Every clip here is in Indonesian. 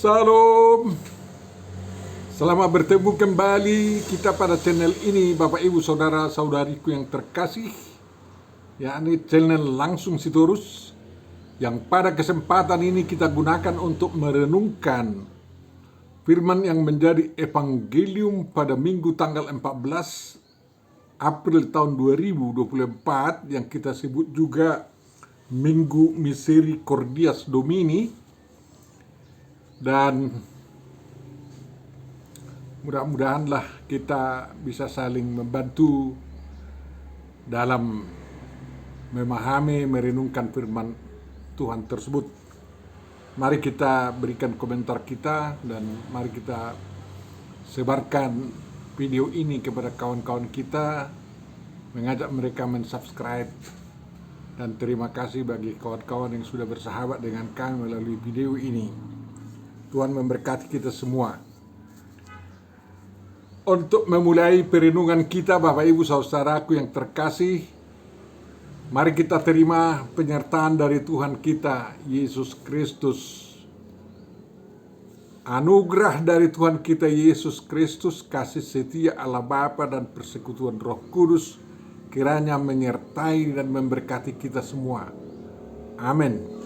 Salam. Selamat bertemu kembali kita pada channel ini, Bapak Ibu Saudara Saudariku yang terkasih, yakni channel Langsung Sitorus, yang pada kesempatan ini kita gunakan untuk merenungkan firman yang menjadi evangelium pada Minggu tanggal 14 April tahun 2024 yang kita sebut juga Minggu Misericordias Domini. Dan mudah-mudahanlah kita bisa saling membantu dalam memahami, merenungkan firman Tuhan tersebut. Mari kita berikan komentar kita dan mari kita sebarkan video ini kepada kawan-kawan kita, mengajak mereka mensubscribe. Dan terima kasih bagi kawan-kawan yang sudah bersahabat dengan kami melalui video ini. Tuhan memberkati kita semua. Untuk memulai perenungan kita, Bapak Ibu Saudaraku yang terkasih, mari kita terima penyertaan dari Tuhan kita Yesus Kristus. Anugerah dari Tuhan kita Yesus Kristus, kasih setia Allah Bapa dan persekutuan Roh Kudus kiranya menyertai dan memberkati kita semua. Amin.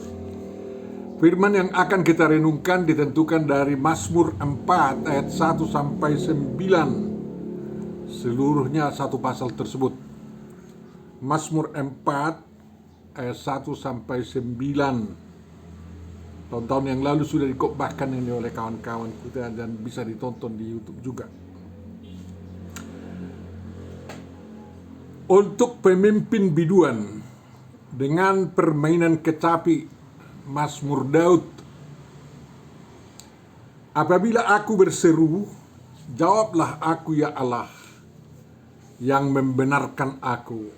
Firman yang akan kita renungkan ditentukan dari Mazmur 4 ayat 1 sampai 9. Seluruhnya satu pasal tersebut. Mazmur 4 ayat 1 sampai 9. Tahun-tahun yang lalu sudah dikotbahkan ini oleh kawan-kawan kita dan bisa ditonton di YouTube juga. Untuk pemimpin biduan dengan permainan kecapi, Mazmur Daud. Apabila aku berseru, jawablah aku ya Allah, yang membenarkan aku.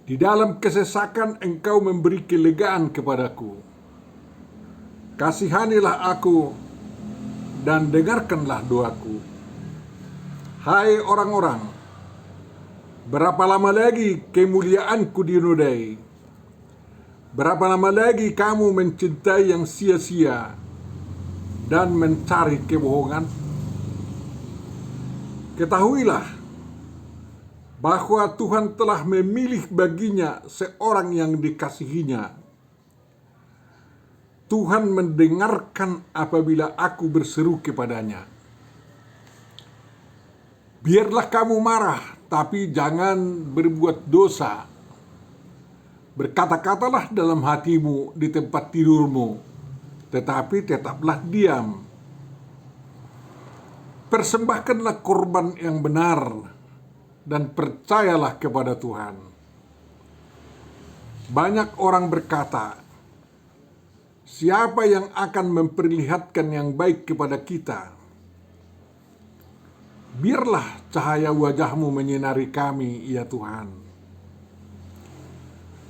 Di dalam kesesakan Engkau memberi kelegaan kepadaku. Kasihanilah aku dan dengarkanlah doaku. Hai orang-orang, berapa lama lagi kemuliaanku dinodai? Berapa lama lagi kamu mencintai yang sia-sia dan mencari kebohongan? Ketahuilah bahwa Tuhan telah memilih baginya seorang yang dikasihinya. Tuhan mendengarkan apabila aku berseru kepadanya. Biarlah kamu marah, tapi jangan berbuat dosa. Berkata-katalah dalam hatimu di tempat tidurmu, tetapi tetaplah diam. Persembahkanlah korban yang benar dan percayalah kepada Tuhan. Banyak orang berkata, siapa yang akan memperlihatkan yang baik kepada kita? Biarlah cahaya wajah-Mu menyinari kami, ya Tuhan.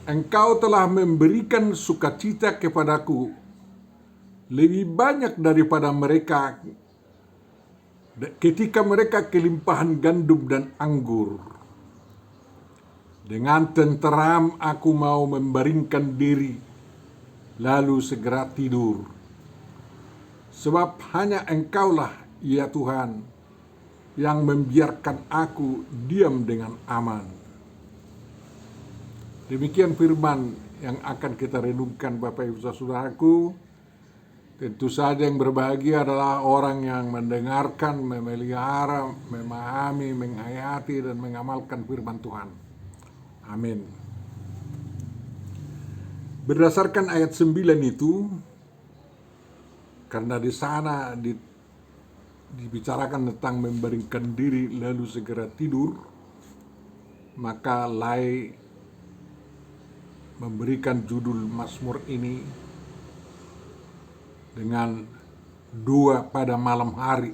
Engkau telah memberikan sukacita kepadaku lebih banyak daripada mereka ketika mereka kelimpahan gandum dan anggur. Dengan tenteram aku mau membaringkan diri, lalu segera tidur. Sebab hanya Engkaulah, ya Tuhan, yang membiarkan aku diam dengan aman. Demikian firman yang akan kita renungkan, Bapak Ibu Saudaraku. Tentu saja yang berbahagia adalah orang yang mendengarkan, memelihara, memahami, menghayati, dan mengamalkan firman Tuhan. Amin. Berdasarkan ayat 9 itu, karena di sana dibicarakan tentang membaringkan diri lalu segera tidur, maka Lai memberikan judul Mazmur ini dengan doa pada malam hari.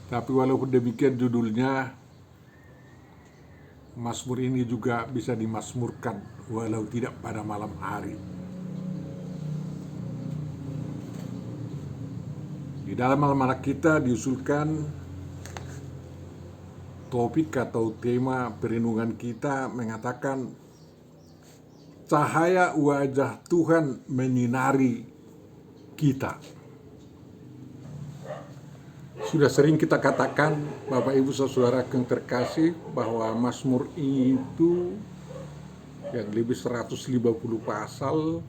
Tapi walaupun demikian judulnya, Mazmur ini juga bisa dimazmurkan walau tidak pada malam hari. Di dalam almanak kita diusulkan topik atau tema perenungan kita mengatakan cahaya wajah Tuhan menyinari kita. Sudah sering kita katakan, Bapak Ibu Saudara yang terkasih, bahwa Mazmur itu yang lebih 150 pasal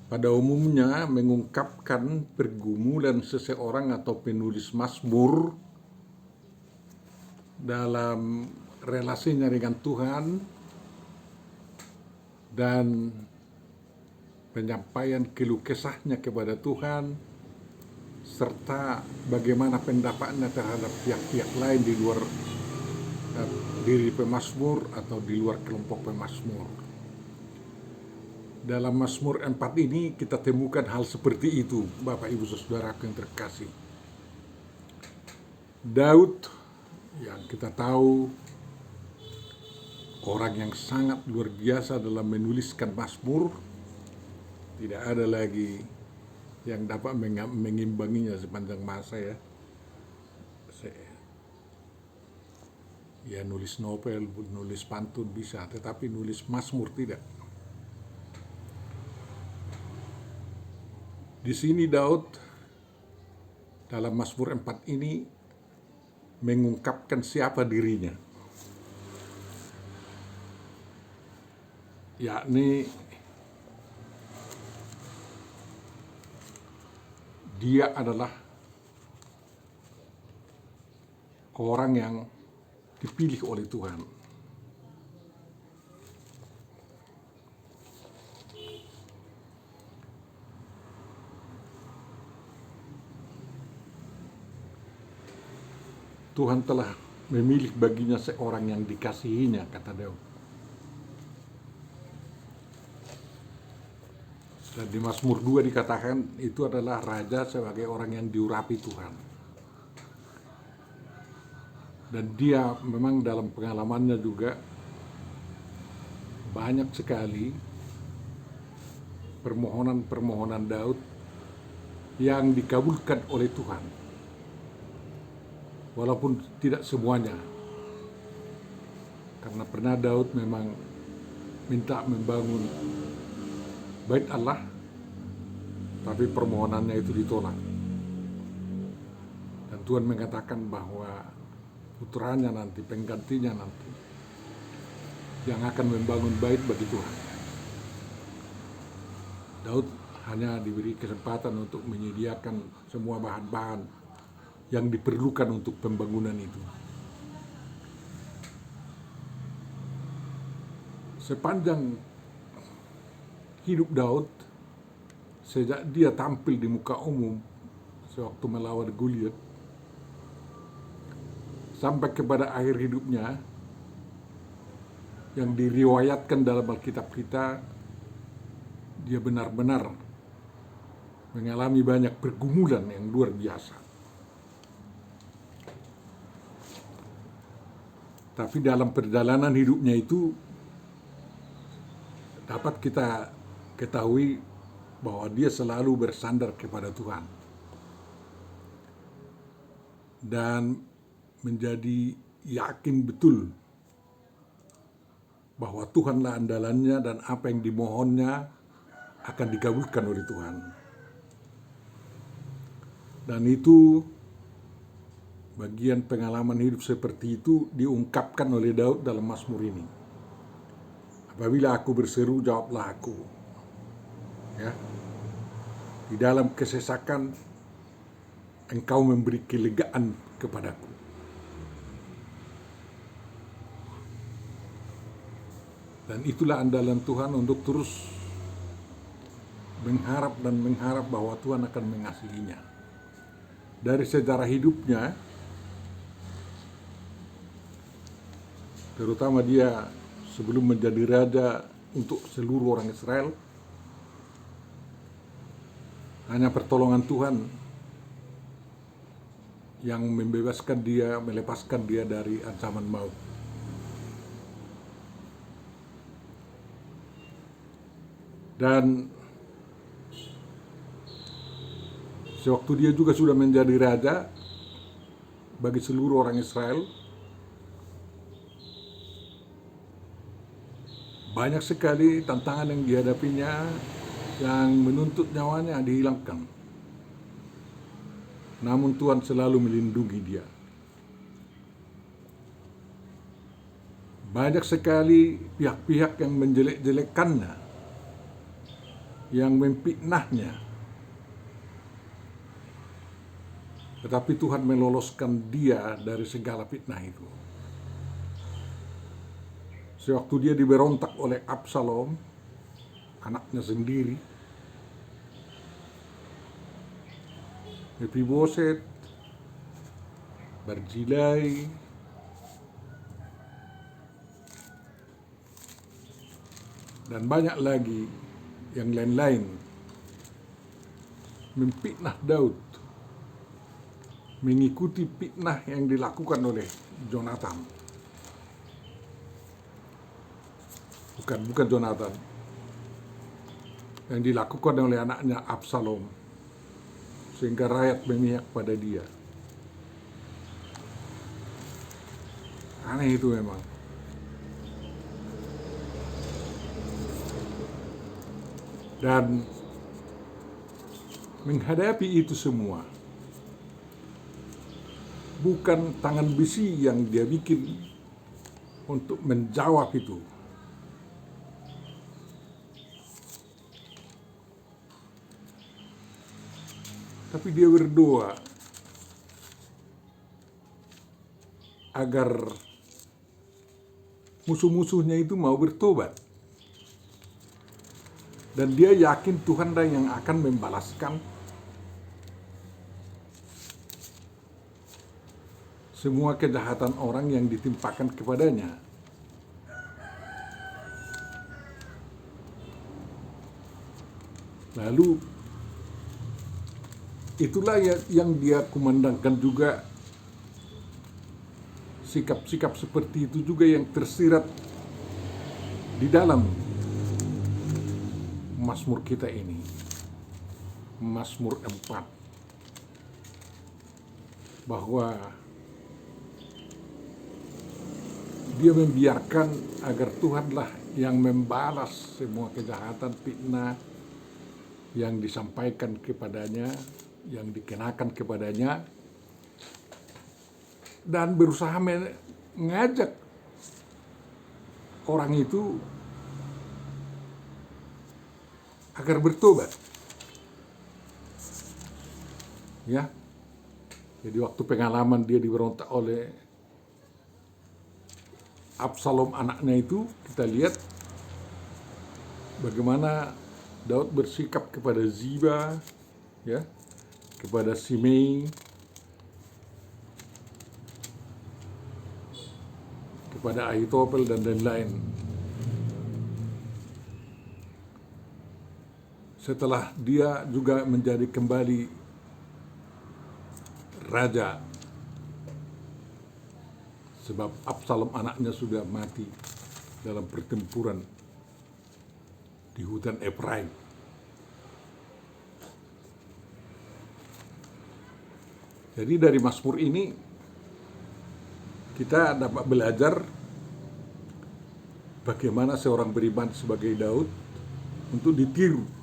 pada umumnya mengungkapkan pergumulan seseorang atau penulis Mazmur dalam relasinya dengan Tuhan dan penyampaian keluh kesahnya kepada Tuhan, serta bagaimana pendapatnya terhadap pihak-pihak lain di luar diri pemazmur atau di luar kelompok pemazmur. Dalam Mazmur 4 ini kita temukan hal seperti itu, Bapak Ibu Saudara yang terkasih. Daud yang kita tahu orang yang sangat luar biasa dalam menuliskan Mazmur, tidak ada lagi yang dapat mengimbanginya sepanjang masa ya. Ya nulis novel, nulis pantun bisa, tetapi nulis Mazmur tidak. Di sini Daud dalam Mazmur 4 ini mengungkapkan siapa dirinya, yakni dia adalah orang yang dipilih oleh Tuhan. Tuhan telah memilih baginya seorang yang dikasihinya, kata Daud. Dan di Mazmur 2 dikatakan itu adalah raja sebagai orang yang diurapi Tuhan. Dan dia memang dalam pengalamannya juga banyak sekali permohonan-permohonan Daud yang dikabulkan oleh Tuhan. Walaupun tidak semuanya. Karena pernah Daud memang minta membangun Bait Allah, tapi permohonannya itu ditolak. Dan Tuhan mengatakan bahwa putranya nanti, penggantinya nanti, yang akan membangun bait bagi Tuhan. Daud hanya diberi kesempatan untuk menyediakan semua bahan-bahan yang diperlukan untuk pembangunan itu. Sepanjang hidup Daud, sejak dia tampil di muka umum sewaktu melawan Goliat, sampai kepada akhir hidupnya, yang diriwayatkan dalam Alkitab kita, dia benar-benar mengalami banyak pergumulan yang luar biasa. Tapi dalam perjalanan hidupnya itu dapat kita ketahui bahwa dia selalu bersandar kepada Tuhan dan menjadi yakin betul bahwa Tuhanlah andalannya dan apa yang dimohonnya akan dikabulkan oleh Tuhan. Dan itu bagian pengalaman hidup seperti itu diungkapkan oleh Daud dalam Mazmur ini. Apabila aku berseru, jawablah aku. Ya, di dalam kesesakan Engkau memberi kelegaan kepadaku. Dan itulah andalan Tuhan untuk terus mengharap bahwa Tuhan akan mengasihinya. Dari sejarah hidupnya, terutama dia sebelum menjadi raja untuk seluruh orang Israel, hanya pertolongan Tuhan yang membebaskan dia, melepaskan dia dari ancaman maut. Dan sewaktu dia juga sudah menjadi raja bagi seluruh orang Israel, banyak sekali tantangan yang dihadapinya yang menuntut nyawanya dihilangkan. Namun Tuhan selalu melindungi dia. Banyak sekali pihak-pihak yang menjelek-jelekkannya, yang memfitnahnya. Tetapi Tuhan meloloskan dia dari segala fitnah itu. Sewaktu dia diberontak oleh Absalom, anaknya sendiri, Mephiboset, Barzilai, dan banyak lagi yang lain-lain memfitnah Daud, mengikuti fitnah yang dilakukan oleh Jonathan. Bukan Jonathan, yang dilakukan oleh anaknya Absalom, sehingga rakyat memihak pada dia. Aneh itu memang. Dan menghadapi itu semua, bukan tangan besi yang dia bikin untuk menjawab itu. Tapi dia berdoa agar musuh-musuhnya itu mau bertobat. Dan dia yakin Tuhan yang akan membalaskan semua kejahatan orang yang ditimpakan kepadanya. Lalu itulah yang dia kumandangkan juga, sikap-sikap seperti itu juga yang tersirat di dalam Mazmur kita ini, Mazmur 4, bahwa dia membiarkan agar Tuhanlah yang membalas semua kejahatan, fitnah yang disampaikan kepadanya, yang dikenakan kepadanya, dan berusaha mengajak orang itu agar bertobat. Ya. Jadi waktu pengalaman dia diberontak oleh Absalom anaknya itu, kita lihat bagaimana Daud bersikap kepada Ziba, ya, kepada Simei, kepada Ahitofel dan lain-lain. Setelah dia juga menjadi kembali raja, sebab Absalom anaknya sudah mati dalam pertempuran di hutan Efraim. Jadi dari Mazmur ini kita dapat belajar bagaimana seorang beriman sebagai Daud untuk ditiru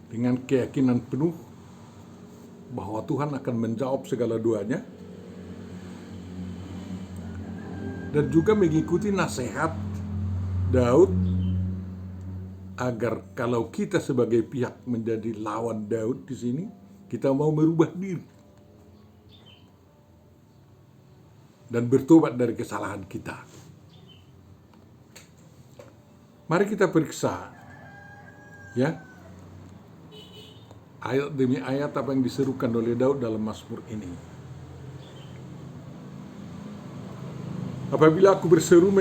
dengan keyakinan penuh bahwa Tuhan akan menjawab segala doanya, dan juga mengikuti nasihat Daud agar kalau kita sebagai pihak menjadi lawan Daud di sini, kita mau merubah diri dan bertobat dari kesalahan kita. Mari kita periksa, ya, ayat demi ayat apa yang diserukan oleh Daud dalam Mazmur ini. Apabila aku berseru,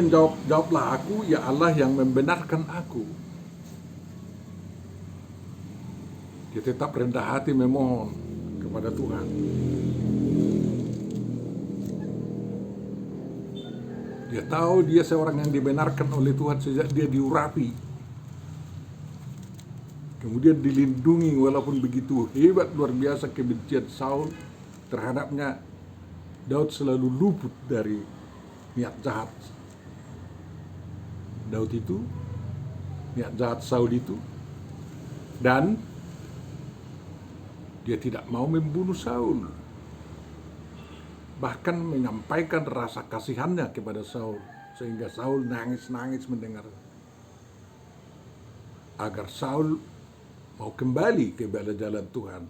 jawablah aku, ya Allah yang membenarkan aku. Dia tetap rendah hati memohon kepada Tuhan. Dia tahu dia seorang yang dibenarkan oleh Tuhan sejak dia diurapi, kemudian dilindungi. Walaupun begitu hebat luar biasa kebencian Saul terhadapnya, Daud selalu luput dari niat jahat. Daud itu, niat jahat Saul itu, dan dia tidak mau membunuh Saul. Bahkan menyampaikan rasa kasihannya kepada Saul, sehingga Saul nangis-nangis mendengar, agar Saul mau kembali ke jalan Tuhan.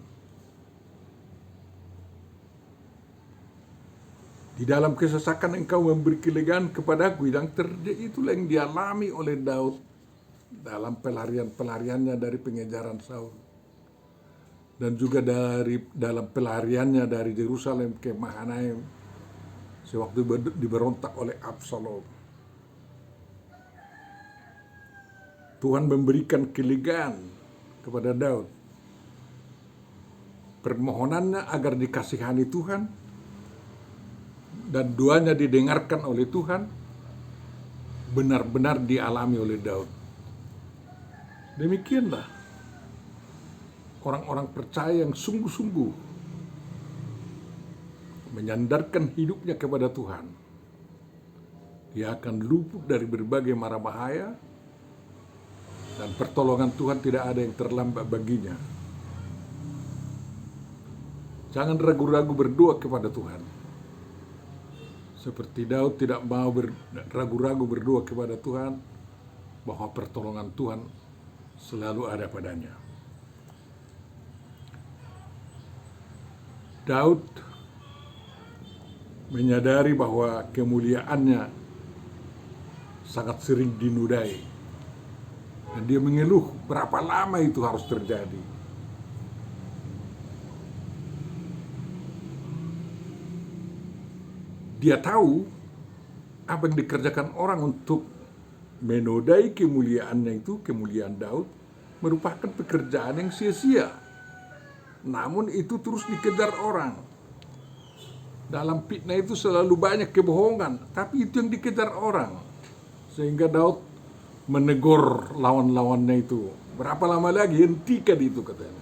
Di dalam kesesakan engkau memberi kelegaan kepadaku, yang terjadi itulah yang dialami oleh Daud dalam pelariannya dari pengejaran Saul, dan juga dalam pelariannya dari Yerusalem ke Mahanaim sewaktu diberontak oleh Absalom. Tuhan memberikan kelegaan kepada Daud. Permohonannya agar dikasihani Tuhan dan doanya didengarkan oleh Tuhan benar-benar dialami oleh Daud. Demikianlah orang-orang percaya yang sungguh-sungguh menyandarkan hidupnya kepada Tuhan. Dia akan luput dari berbagai mara bahaya, dan pertolongan Tuhan tidak ada yang terlambat baginya. Jangan ragu-ragu berdoa kepada Tuhan. Seperti Daud tidak mau ragu-ragu berdoa kepada Tuhan, bahwa pertolongan Tuhan selalu ada padanya. Daud menyadari bahwa kemuliaannya sangat sering dinodai, dan dia mengeluh berapa lama itu harus terjadi. Dia tahu apa yang dikerjakan orang untuk menodai kemuliaannya itu, kemuliaan Daud, merupakan pekerjaan yang sia-sia. Namun itu terus dikejar orang. Dalam fitnah itu selalu banyak kebohongan, tapi itu yang dikejar orang. Sehingga Daud menegur lawan-lawannya itu. Berapa lama lagi? Hentikan itu, katanya.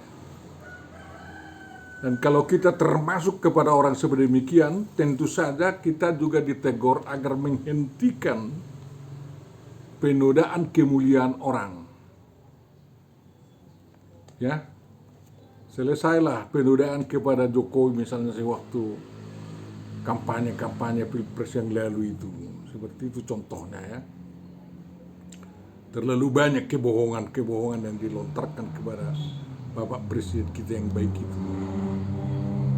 Dan kalau kita termasuk kepada orang sedemikian, tentu saja kita juga ditegur agar menghentikan penodaan kemuliaan orang. Ya, selesailah penodaan kepada Jokowi misalnya sewaktu kampanye Pilpres yang lalu itu. Seperti itu contohnya, ya. Terlalu banyak kebohongan yang dilontarkan kepada Bapak Presiden kita yang baik itu.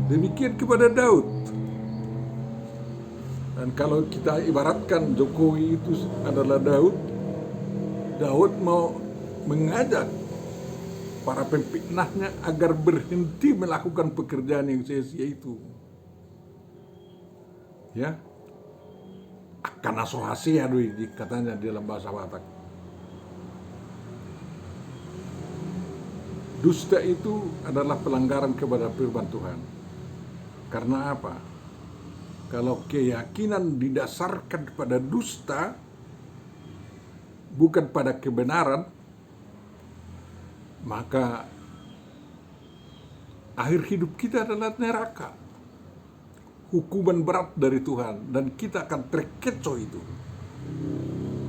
Demikian kepada Daud. Dan kalau kita ibaratkan Jokowi itu adalah Daud, Daud mau mengajak para pemfitnahnya agar berhenti melakukan pekerjaan yang sia-sia itu. Ya, akan asohasia katanya dalam bahasa Batak. Dusta itu adalah pelanggaran kepada firman Tuhan. Karena apa? Kalau keyakinan didasarkan pada dusta, bukan pada kebenaran, maka akhir hidup kita adalah neraka. Hukuman berat dari Tuhan, dan kita akan terkecoh itu.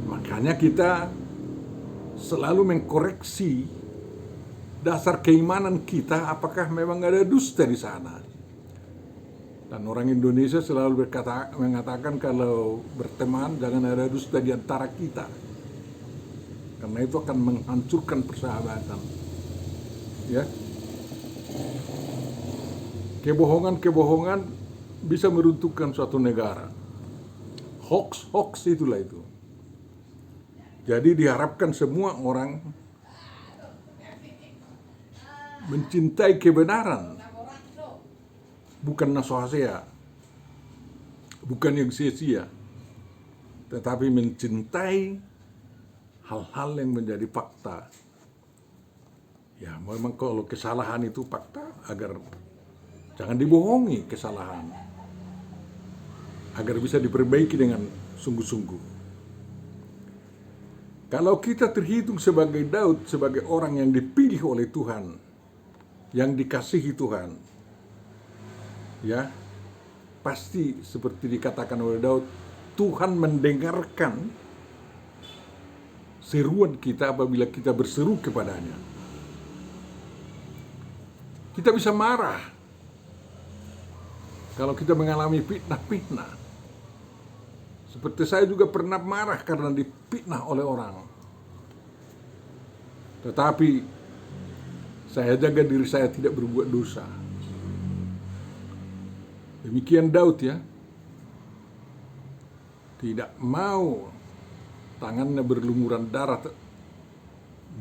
Makanya kita selalu mengkoreksi dasar keimanan kita, apakah memang ada dusta di sana. Dan orang Indonesia selalu mengatakan kalau berteman jangan ada dusta di antara kita, karena itu akan menghancurkan persahabatan. Ya, kebohongan bisa meruntuhkan suatu negara. Hoax itulah itu. Jadi diharapkan semua orang mencintai kebenaran, bukan nasohasia, bukan yang sia-sia, tetapi mencintai hal-hal yang menjadi fakta. Ya, memang kalau kesalahan itu fakta, agar jangan dibohongi kesalahan, agar bisa diperbaiki dengan sungguh-sungguh. Kalau kita terhitung sebagai Daud, sebagai orang yang dipilih oleh Tuhan, yang dikasihi Tuhan, ya, pasti seperti dikatakan oleh Daud, Tuhan mendengarkan seruan kita apabila kita berseru kepadanya. Kita bisa marah kalau kita mengalami fitnah-fitnah. Seperti saya juga pernah marah karena difitnah oleh orang. Tetapi saya jaga diri saya tidak berbuat dosa. Demikian Daud ya. Tidak mau tangannya berlumuran darah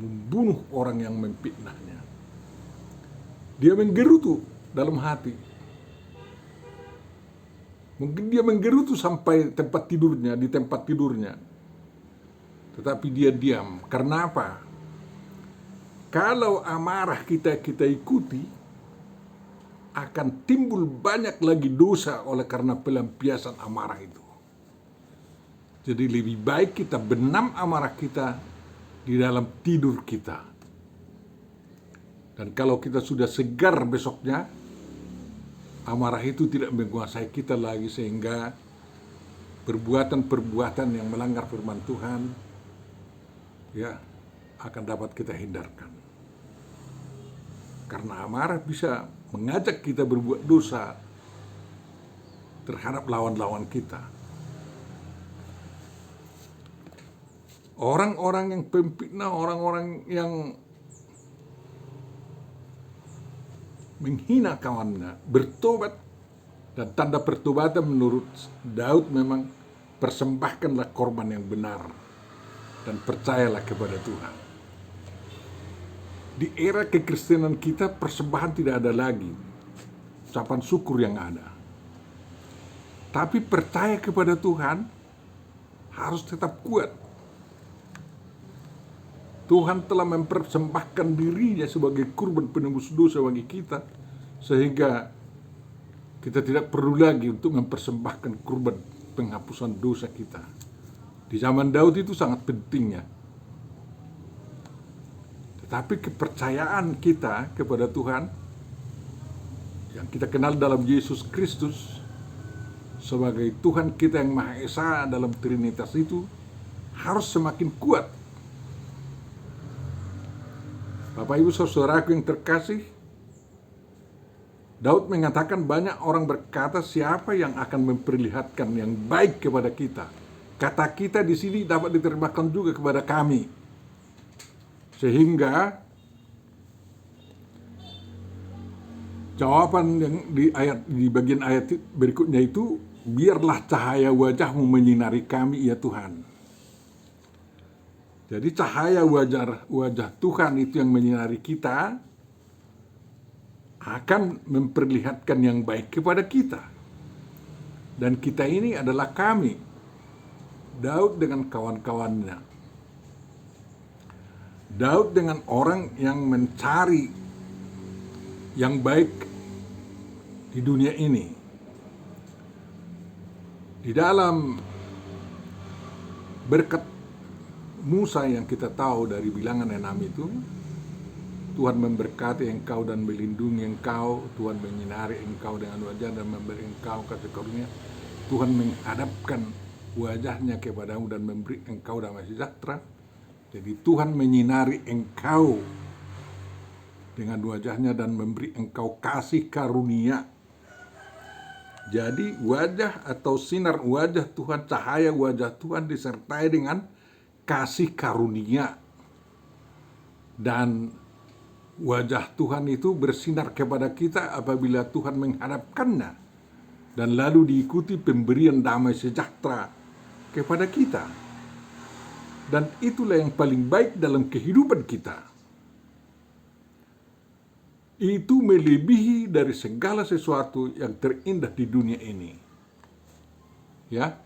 membunuh orang yang memfitnahnya. Dia menggerutu dalam hati. Mungkin dia menggerutu sampai di tempat tidurnya. Tetapi dia diam. Karena apa? Kalau amarah kita ikuti, akan timbul banyak lagi dosa oleh karena pelampiasan amarah itu. Jadi lebih baik kita benam amarah kita di dalam tidur kita. Dan kalau kita sudah segar besoknya, amarah itu tidak menguasai kita lagi sehingga perbuatan-perbuatan yang melanggar firman Tuhan ya akan dapat kita hindarkan. Karena amarah bisa mengajak kita berbuat dosa terhadap lawan-lawan kita. Orang-orang yang pemfitnah, orang-orang yang menghina kawannya, bertobat. Dan tanda pertobatan menurut Daud memang persembahkanlah korban yang benar dan percayalah kepada Tuhan. Di era kekristenan kita persembahan tidak ada lagi, ucapan syukur yang ada. Tapi percaya kepada Tuhan harus tetap kuat. Tuhan telah mempersembahkan dirinya sebagai kurban penebus dosa bagi kita, sehingga kita tidak perlu lagi untuk mempersembahkan kurban penghapusan dosa kita. Di zaman Daud itu sangat pentingnya. Tetapi kepercayaan kita kepada Tuhan, yang kita kenal dalam Yesus Kristus sebagai Tuhan kita yang Maha Esa dalam Trinitas itu, harus semakin kuat. Bapak Ibu saudaraku yang terkasih, Daud mengatakan banyak orang berkata siapa yang akan memperlihatkan yang baik kepada kita. Kata kita di sini dapat diterjemahkan juga kepada kami. Sehingga jawaban yang di bagian ayat berikutnya itu, biarlah cahaya wajahmu menyinari kami ya Tuhan. Jadi cahaya wajah Tuhan itu yang menyinari kita akan memperlihatkan yang baik kepada kita. Dan kita ini adalah kami, Daud dengan kawan-kawannya. Daud dengan orang yang mencari yang baik di dunia ini. Di dalam berkat Musa yang kita tahu dari bilangan 6 itu, Tuhan memberkati engkau dan melindungi engkau, Tuhan menyinari engkau dengan wajah dan memberi engkau kasih karunia. Tuhan menghadapkan wajahnya kepadamu dan memberi engkau damai sejahtera. Jadi Tuhan menyinari engkau dengan wajahnya dan memberi engkau kasih karunia. Jadi wajah atau sinar wajah Tuhan, cahaya wajah Tuhan disertai dengan kasih karunia. Dan wajah Tuhan itu bersinar kepada kita apabila Tuhan menghadapkannya, dan lalu diikuti pemberian damai sejahtera kepada kita. Dan itulah yang paling baik dalam kehidupan kita. Itu melebihi dari segala sesuatu yang terindah di dunia ini. Ya,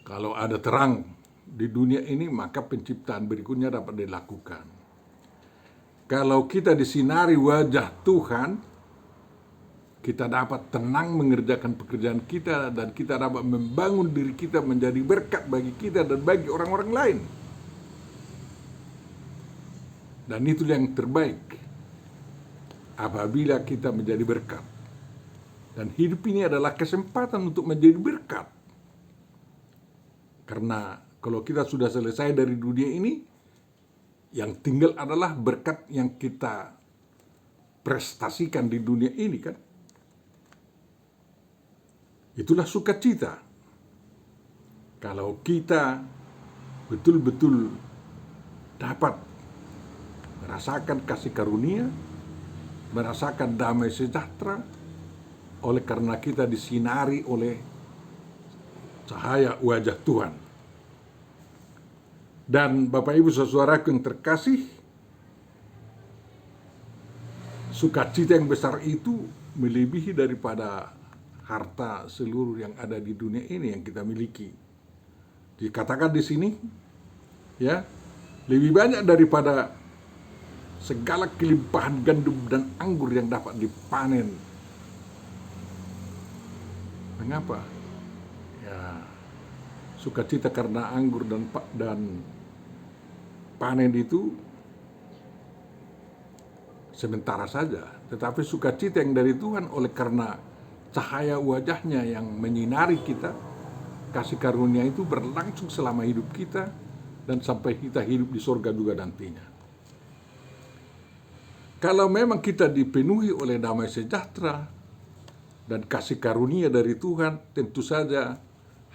kalau ada terang di dunia ini, maka penciptaan berikutnya dapat dilakukan. Kalau kita disinari wajah Tuhan, kita dapat tenang mengerjakan pekerjaan kita, dan kita dapat membangun diri kita menjadi berkat bagi kita dan bagi orang-orang lain. Dan itu yang terbaik apabila kita menjadi berkat. Dan hidup ini adalah kesempatan untuk menjadi berkat. Karena Kalau kita sudah selesai dari dunia ini, yang tinggal adalah berkat yang kita prestasikan di dunia ini kan. Itulah sukacita. Kalau kita betul-betul dapat merasakan kasih karunia, merasakan damai sejahtera, oleh karena kita disinari oleh cahaya wajah Tuhan. Dan Bapak Ibu saudaraku yang terkasih, sukacita yang besar itu melebihi daripada harta seluruh yang ada di dunia ini yang kita miliki. Dikatakan di sini, ya, lebih banyak daripada segala kelimpahan gandum dan anggur yang dapat dipanen. Mengapa? Ya, sukacita karena anggur dan panen itu sementara saja, tetapi sukacita yang dari Tuhan oleh karena cahaya wajahnya yang menyinari kita, kasih karunia itu berlangsung selama hidup kita dan sampai kita hidup di sorga juga nantinya. Kalau memang kita dipenuhi oleh damai sejahtera dan kasih karunia dari Tuhan, tentu saja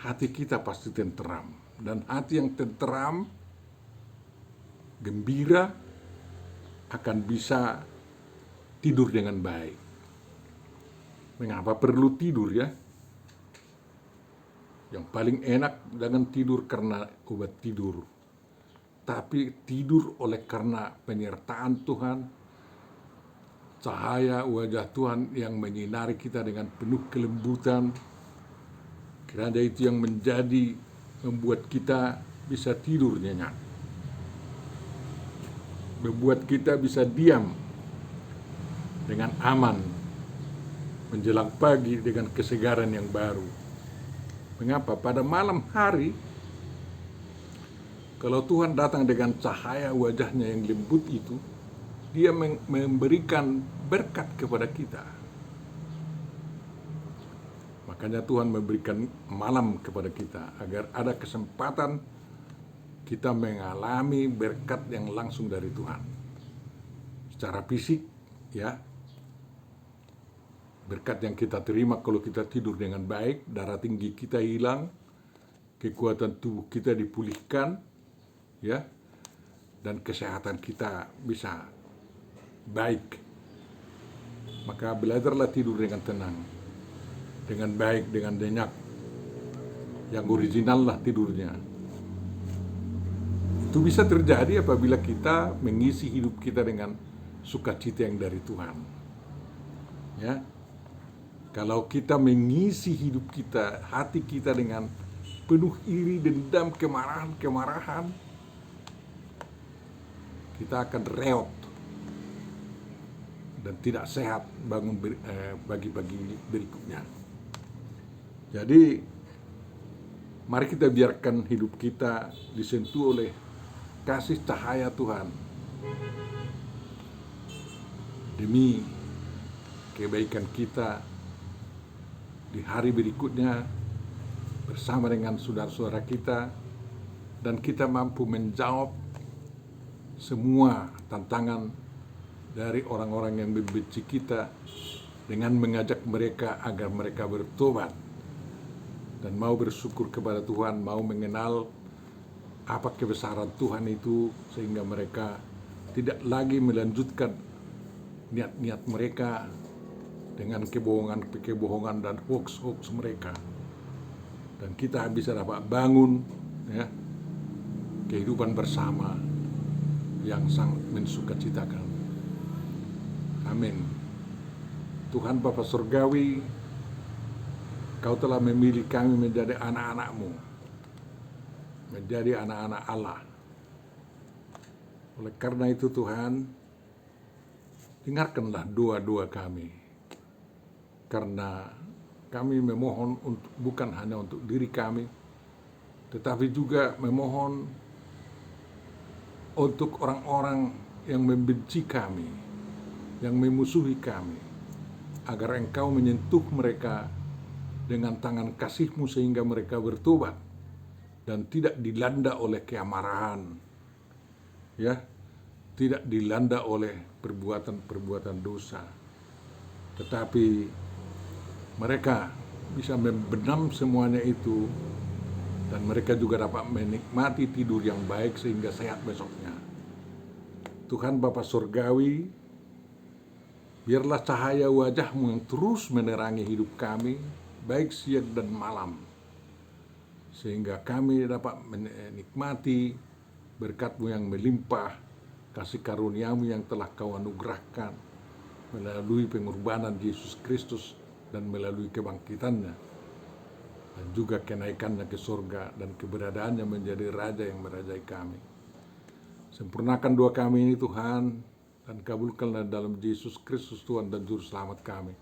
hati kita pasti tenteram. Dan hati yang tenteram, gembira, akan bisa tidur dengan baik. Mengapa perlu tidur ya? Yang paling enak jangan tidur karena obat tidur, tapi tidur oleh karena penyertaan Tuhan, cahaya wajah Tuhan yang menyinari kita dengan penuh kelembutan. Kiranya itu yang membuat kita bisa tidur nyenyak, membuat kita bisa diam dengan aman menjelang pagi dengan kesegaran yang baru. Mengapa? Pada malam hari, kalau Tuhan datang dengan cahaya wajahnya yang lembut itu, Dia memberikan berkat kepada kita. Makanya Tuhan memberikan malam kepada kita, agar ada kesempatan kita mengalami berkat yang langsung dari Tuhan. Secara fisik, ya, berkat yang kita terima kalau kita tidur dengan baik, darah tinggi kita hilang, kekuatan tubuh kita dipulihkan, ya, dan kesehatan kita bisa baik. Maka belajarlah tidur dengan tenang, dengan baik, dengan nyenyak. Yang original lah tidurnya. Itu bisa terjadi apabila kita mengisi hidup kita dengan sukacita yang dari Tuhan. Ya. Kalau kita mengisi hidup kita, hati kita dengan penuh iri, dendam, kemarahan, kita akan reot dan tidak sehat bagi-bagi berikutnya. Jadi, mari kita biarkan hidup kita disentuh oleh kasih cahaya Tuhan demi kebaikan kita di hari berikutnya bersama dengan saudara-saudara kita, dan kita mampu menjawab semua tantangan dari orang-orang yang membenci kita dengan mengajak mereka agar mereka bertobat dan mau bersyukur kepada Tuhan, mau mengenal apa kebesaran Tuhan itu, sehingga mereka tidak lagi melanjutkan niat-niat mereka dengan kebohongan dan hoax mereka. Dan kita bisa dapat bangun, ya, kehidupan bersama yang sangat mensukacitakan. Amin. Tuhan Bapa Surgawi, Kau telah memilih kami menjadi anak-anak-Mu, menjadi anak-anak Allah. Oleh karena itu Tuhan, dengarkanlah doa-doa kami, karena kami memohon bukan hanya untuk diri kami, tetapi juga memohon untuk orang-orang yang membenci kami, yang memusuhi kami, agar Engkau menyentuh mereka dengan tangan kasih-Mu sehingga mereka bertobat dan tidak dilanda oleh keamarahan, ya, tidak dilanda oleh perbuatan-perbuatan dosa, tetapi mereka bisa membenam semuanya itu, dan mereka juga dapat menikmati tidur yang baik sehingga sehat besoknya. Tuhan Bapa Surgawi, biarlah cahaya wajah-Mu yang terus menerangi hidup kami, baik siang dan malam, sehingga kami dapat menikmati berkat-Mu yang melimpah, kasih karunia-Mu yang telah Kau anugerahkan melalui pengorbanan Yesus Kristus dan melalui kebangkitannya, dan juga kenaikannya ke surga dan keberadaannya menjadi Raja yang merajai kami. Sempurnakan doa kami ini Tuhan, dan kabulkanlah dalam Yesus Kristus Tuhan dan Juru Selamat kami.